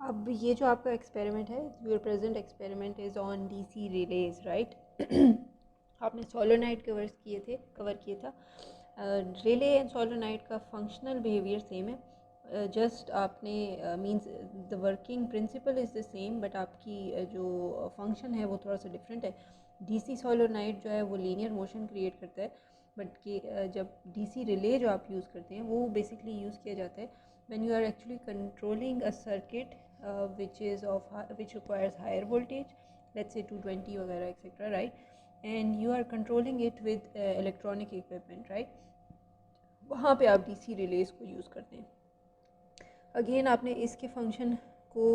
अब ये जो आपका एक्सपेरिमेंट है, your present experiment is on DC release, right? आपने सोलोनाइट कवर किए था। रिले एंड सोलोनाइट का फंक्शनल बिहेवियर सेम है, जस्ट आपने means the working principle is the same, but आपकी जो फंक्शन है वो थोड़ा सा डिफरेंट है। डीसी सोलोनाइट जो है वो लीनियर मोशन क्रिएट करता है, बट कि जब डीसी रिले जो आप यूज़ करते हैं वो बेसिकली यूज़ किया जाता है when you are actually controlling a circuit which requires higher voltage, let's say 220 वगैरह etc, right? And you are controlling it with electronic equipment, right? वहाँ पे आप डीसी रिलेज को यूज़ करते हैं। अगेन आपने इसके फंक्शन को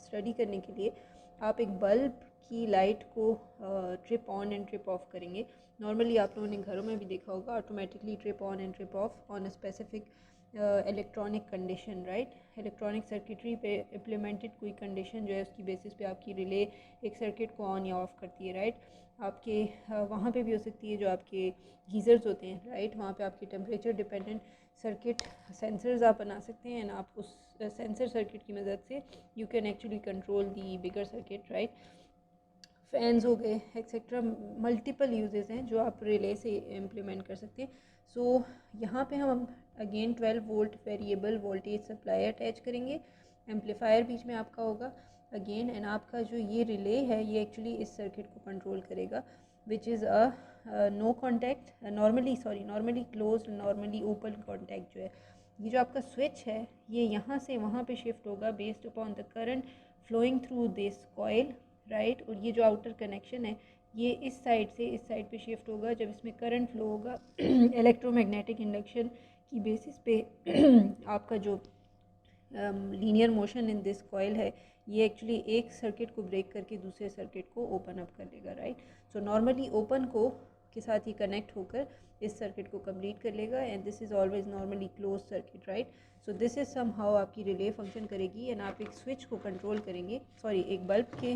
स्टडी करने के लिए आप एक बल्ब की लाइट को trip on and trip of करेंगे। नॉर्मली आप लोगों ने घरों में भी देखा होगा, automatically trip on and trip of on a specific electronic condition, right? Electronic circuitry पे इम्प्लीमेंटेड कोई कंडीशन जो है उसकी बेसिस पे आपकी रिले एक सर्किट को ऑन या ऑफ करती है, राइट? आपके वहाँ पे भी हो सकती है जो आपके गीज़र्स होते हैं, राइट? वहाँ पे आपकी टेम्परेचर डिपेंडेंट सर्किट सेंसर्स आप बना सकते हैं, एंड आप उस सेंसर सर्किट की मदद से you can actually control the bigger circuit, right? Fans हो गए एक्सेट्रा, मल्टीपल यूजेस हैं जो आप रिले से इम्प्लीमेंट कर सकते हैं। सो यहाँ पे हम again 12 volt variable voltage supply attach करेंगे, एम्पलीफायर बीच में आपका होगा अगेन, एंड आपका जो ये रिले है ये एक्चुअली इस सर्किट को कंट्रोल करेगा, which is a no contact, normally close, normally open contact जो है। ये जो आपका स्विच है ये यहाँ से वहाँ पे शिफ्ट होगा based upon the current flowing through this coil, right? और ये जो आउटर कनेक्शन है ये इस साइड से इस साइड पे शिफ्ट होगा जब इसमें करंट फ्लो होगा इलेक्ट्रोमैग्नेटिक इंडक्शन की बेसिस पे आपका जो linear motion in this coil है ये एक्चुअली एक सर्किट को ब्रेक करके दूसरे सर्किट को ओपन अप कर लेगा, राइट? सो नॉर्मली ओपन को के साथ ही कनेक्ट होकर इस सर्किट को कंप्लीट कर लेगा, and this is always normally close circuit, right? So this is somehow आपकी रिले फंक्शन करेगी, एंड आप एक स्विच को कंट्रोल करेंगे, एक बल्ब के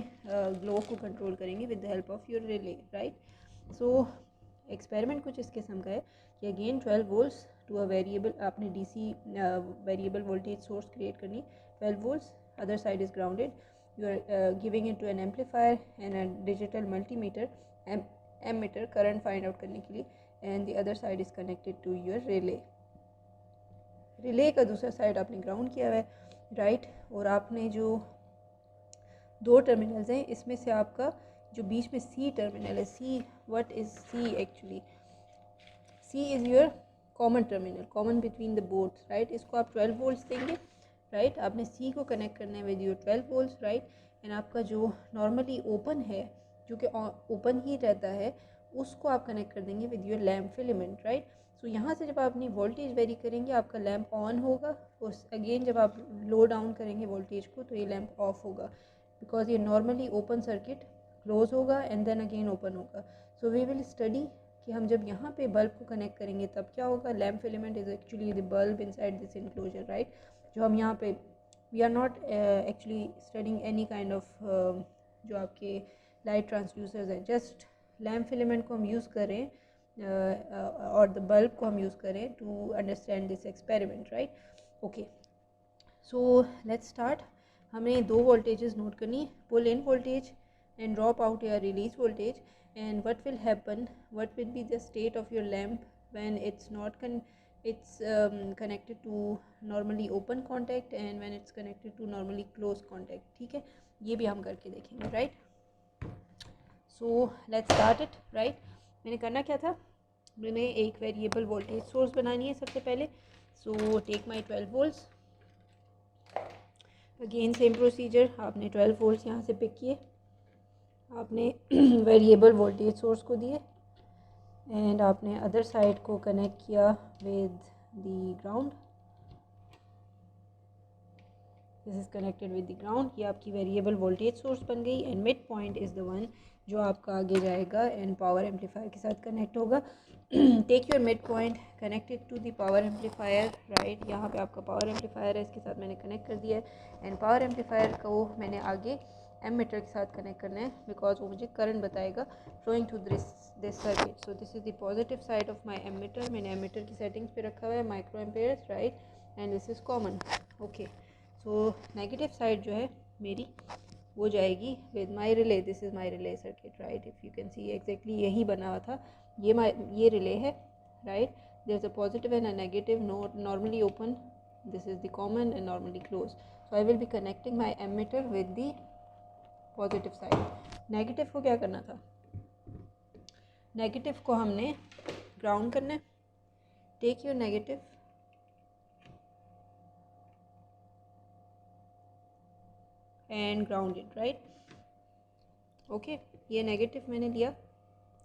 ग्लो को कंट्रोल करेंगे with the help of your relay, right? So experiment कुछ इस किस्म का है कि again 12 volts to a variable, आपने DC variable voltage source create करनी, 12 volts, other side is grounded, you are giving it to an amplifier and a digital multimeter ammeter current find out करने के लिए, and the other side is connected to your relay. Relay का दूसरा side आपने ground किया हुआ है, right? और आपने जो दो टर्मिनल्स हैं इसमें से आपका जो बीच में सी टर्मिनल है, C, what is C actually? C is your common terminal, common between the both, right? इसको आप 12 वोल्ट्स देंगे, राइट? आपने सी को कनेक्ट करना है with your 12 volts, right? And आपका जो नॉर्मली ओपन है जो कि ओपन ही रहता है उसको आप कनेक्ट कर देंगे with your lamp filament, right? So यहाँ से जब आप अपनी वोल्टेज वेरी करेंगे आपका लैम्प ऑन होगा, और अगेन जब आप लो डाउन करेंगे वोल्टेज को तो ये लैम्प ऑफ होगा, बिकॉज ये नॉर्मली ओपन सर्किट क्लोज होगा एंड देन अगेन ओपन होगा। सो वी विल स्टडी कि हम जब यहाँ पे बल्ब को कनेक्ट करेंगे तब क्या होगा। Lamp filament is actually the bulb inside this enclosure, right? जो हम यहाँ पे we are not actually studying any kind of जो आपके लाइट ट्रांसड्यूसर्स हैं, जस्ट लैम्प फिलामेंट को हम यूज़ करें और द बल्ब को हम यूज़ करें to understand this experiment, right? Okay, so let's start. हमें दो वोल्टेजेस नोट करनी, pull in voltage and drop out your release voltage, and what will happen, what will be the state of your lamp when it's not connected to normally open contact and when it's connected to normally closed contact, ठीक है? ये भी हम करके देखेंगे, right? So let's start it, right? मैंने करना क्या था, मैंने एक वेरिएबल वोल्टेज सोर्स बनानी है सबसे पहले। So take my 12 volts, again same procedure, आपने 12 वोल्ट्स यहाँ से पिक किए, आपने वेरिएबल वोल्टेज सोर्स को दिए, एंड आपने अदर साइड को कनेक्ट किया with the ground, this is connected with the ground. ये आपकी वेरिएबल वोल्टेज सोर्स बन गई, and mid point is the one जो आपका आगे जाएगा एंड पावर एम्पलीफायर के साथ कनेक्ट होगा। Take your mid point connected to the power amplifier, right? यहाँ पे आपका पावर एम्पलीफायर है, इसके साथ मैंने कनेक्ट कर दिया है, एंड पावर एम्पलीफायर को मैंने आगे एमीटर के साथ कनेक्ट करना है बिकॉज वो मुझे करंट बताएगा flowing through this circuit. So this is the positive side of my ammeter, मैंने एमीटर की सेटिंग्स पे रखा हुआ है micro amperes, right? And this is common, okay? So negative side जो है मेरी वो जाएगी with my relay. This is my relay circuit, right. If you can see exactly यही बना हुआ था. ये रिले है, right. There is a positive and a negative, normally open. This is the common and normally close. So I will be connecting my ammeter with the positive side. Negative को क्या करना था? नेगेटिव को हमने ground करना है. Take your negative and ground it, right. Okay, ये negative मैंने लिया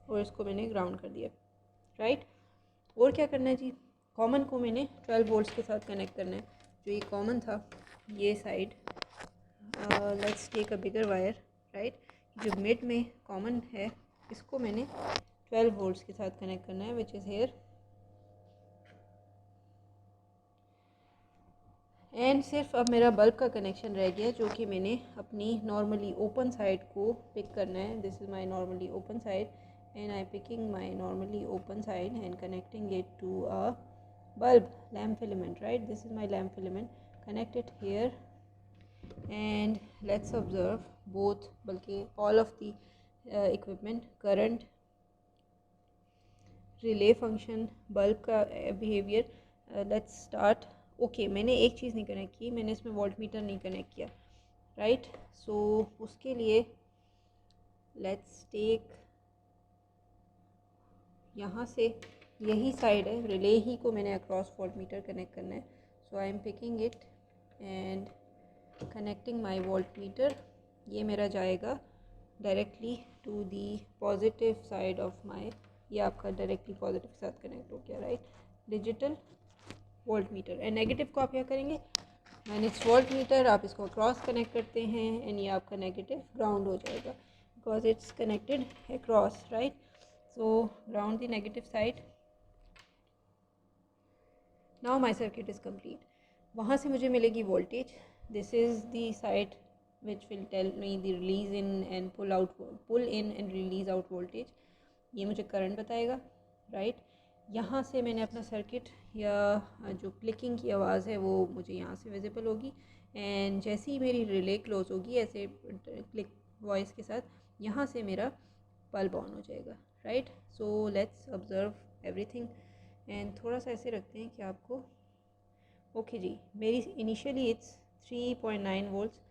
और इसको मैंने ग्राउंड कर दिया, राइट. और क्या करना है जी? कॉमन को मैंने 12 वोल्ट्स के साथ कनेक्ट करना है. जो ये कॉमन था, ये side, let's take a bigger wire, right. जो मिड में कॉमन है इसको मैंने 12 वोल्ट्स के साथ कनेक्ट करना है, विच इज़ हेयर. एंड सिर्फ अब मेरा बल्ब का कनेक्शन रह गया, जो कि मैंने अपनी नॉर्मली ओपन साइड को पिक करना है. This is my normally open side and I picking my normally open side and connecting it to a bulb lamp filament, right. This is my lamp filament. Connect it here and let's observe both, balki all of the equipment, current, relay function, bulb का behavior. Let's start. Okay, मैंने एक चीज़ नहीं connect की, मैंने इसमें volt meter नहीं connect किया, right. सो उसके लिए लेट्स टेक, यहाँ से यही साइड है, रिले ही को मैंने अक्रॉस वोल्ट मीटर कनेक्ट करना है. So I am picking it and connecting my volt meter. ये मेरा जाएगा directly to the positive side of my. ये आपका डायरेक्टली पॉजिटिव के साथ कनेक्ट हो गया, right. Digital volt meter. And negative को आप क्या करेंगे? माइनस वोल्ट मीटर, आप इसको क्रॉस कनेक्ट करते हैं एंड ये आपका नेगेटिव ग्राउंड हो जाएगा because it's connected across, right. So ground the negative side. Now my circuit is complete. वहाँ से मुझे मिलेगी voltage. This is the side which will tell me the release in and pull in and release out voltage. ये मुझे current बताएगा, right. यहाँ से मैंने अपना सर्किट या जो क्लिकिंग की आवाज़ है वो मुझे यहाँ से विजिबल होगी. एंड जैसे ही मेरी रिले क्लोज होगी ऐसे क्लिक वॉइस के साथ, यहाँ से मेरा बल्ब ऑन हो जाएगा, right. So let's observe everything. And थोड़ा सा ऐसे रखते हैं कि आपको ओके जी. मेरी initially it's 3.9 volts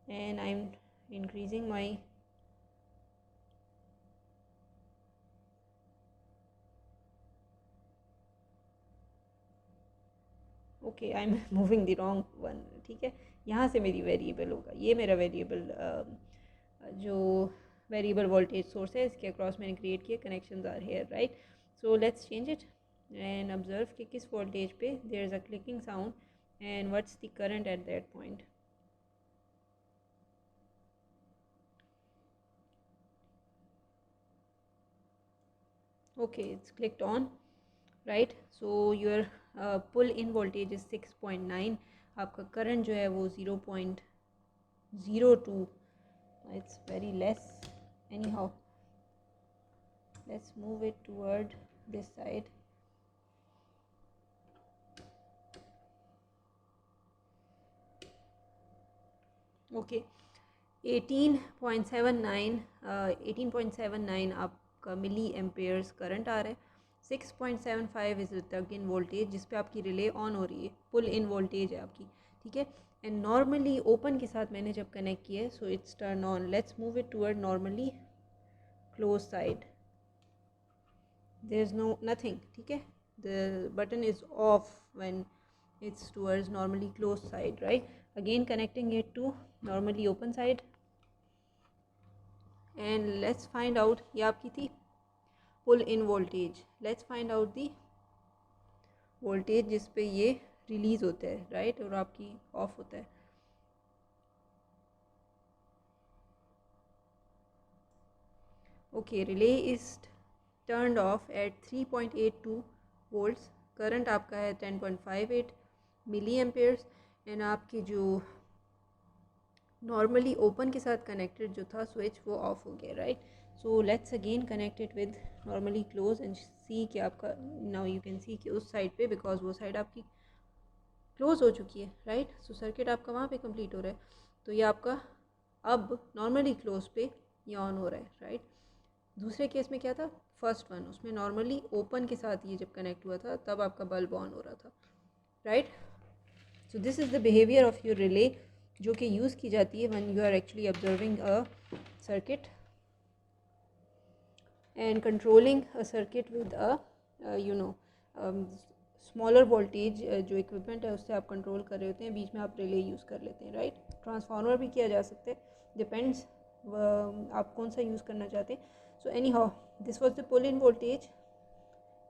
and I am increasing my okay, I am moving the wrong one, ठीक है. यहाँ से मेरी वेरिएबल होगा, ये मेरा वेरिएबल जो वेरिएबल वोल्टेज सोर्स है इसके अक्रॉस मैंने क्रिएट किया. Connections are here, right. So let's change it and observe कि किस वोल्टेज पे there is a clicking sound and what's the current at that point. okay, it's clicked on, right. so your pull in voltage is 6.9. आपका current जो है वो 0.02. it's very less. Anyhow, let's move it toward this side. okay, 18.79 आपका मिली Ampere's current आ रहा है. 6.75 is tug in voltage जिस पे आपकी रिले ऑन हो रही है. पुल इन वोल्टेज है आपकी, ठीक है. एंड नॉर्मली ओपन के साथ मैंने जब कनेक्ट किया है so it's turn on. Let's move it toward normally close side. There is no nothing, ठीक है. The button is off when it's towards normally closed side, right. Again connecting it to normally open side and let's find out ये आपकी थी pull in voltage. let's find out the voltage जिस पे ये release होता है, right, और आपकी ऑफ होता है. okay, relay is turned off at 3.82 volts. Current आपका है 10.58 मिली एम्पेयर्स एंड आपकी जो नॉर्मली ओपन के साथ कनेक्टेड जो था स्विच वो ऑफ हो गया, right. So let's again connect it with normally close and see कि आपका नाउ यू कैन सी कि उस साइड पे बिकॉज वो साइड आपकी क्लोज़ हो चुकी है, राइट। सो सर्किट आपका वहाँ पे कंप्लीट हो रहा है, तो ये आपका अब नॉर्मली क्लोज पे ये ऑन हो रहा है, राइट। दूसरे केस में क्या था, फर्स्ट वन, उसमें नॉर्मली ओपन के साथ ये जब कनेक्ट हुआ था तब आपका बल्ब ऑन हो रहा था, right. So this is the behaviour of your relay जो कि यूज़ की जाती है when you are actually observing a circuit and controlling a circuit with a smaller voltage जो इक्विपमेंट है उससे आप कंट्रोल कर रहे होते हैं, बीच में आप रिले यूज़ कर लेते हैं, राइट। ट्रांसफार्मर भी किया जा सकता है, डिपेंड्स आप कौन सा यूज़ करना चाहते हैं। So anyhow this was the pull in voltage,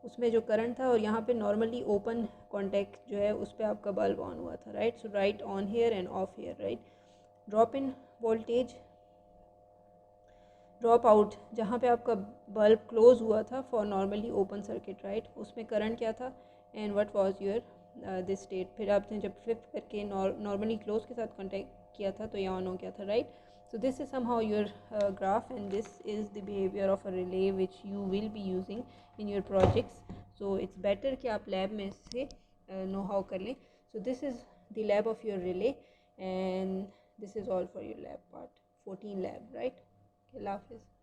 उसमें जो करंट था और यहाँ पे नॉर्मली ओपन कॉन्टैक्ट जो है उस पर आपका बल्ब ऑन हुआ था, right. So right on here and off here, right. Drop in voltage, drop out जहाँ पे आपका बल्ब क्लोज हुआ था for normally open circuit, right, उसमें करंट क्या था and what was your this state. फिर आपने जब फ्लिप करके नॉर्मली क्लोज के साथ कॉन्टैक्ट किया था तो ये ऑन हो गया था, right. So this is somehow your graph and this is the behaviour of a relay which you will be using in your projects. So it's better कि आप लैब में से नो हाउ कर लें। So this is the lab of your relay and this is all for your lab part 14 lab, right. अल्लाह हाफिज़।